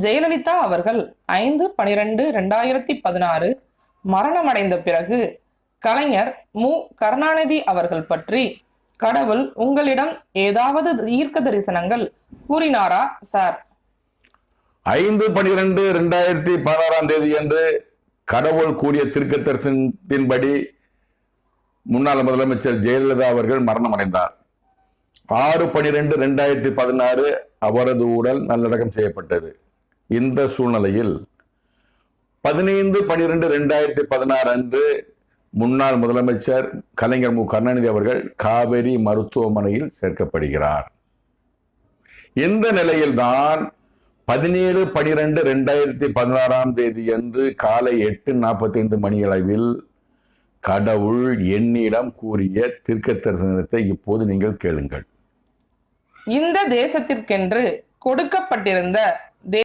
ஜெயலலிதா அவர்கள் 5/12/2016 மரணமடைந்த பிறகு கலைஞர் மு கருணாநிதி அவர்கள் பற்றி கடவுள் உங்களிடம் ஏதாவது தீர்க்க தரிசனங்கள் கூறினாரா சார்? 5/12/2016 அன்று கடவுள் கூறிய தீர்க்க தரிசனத்தின்படி முன்னாள் முதலமைச்சர் ஜெயலலிதா அவர்கள் மரணம் அடைந்தார். 6/12/2016 அவரது உடல் நல்லடக்கம் செய்யப்பட்டது. இந்த சூழ்நிலையில் 15/12/2016 அன்று முன்னாள் முதலமைச்சர் கலைஞர் மு கருணாநிதி அவர்கள் காவேரி மருத்துவமனையில் சேர்க்கப்படுகிறார். இந்த நிலையில்தான் 17/12/2016 அன்று காலை 8:45 மணியளவில் கடவுள் என்னிடம் கூறிய தீர்க்க தரிசனத்தை இப்போது நீங்கள் கேளுங்கள். இந்த தேசத்திற்கென்று கொடுக்கப்பட்டிருந்த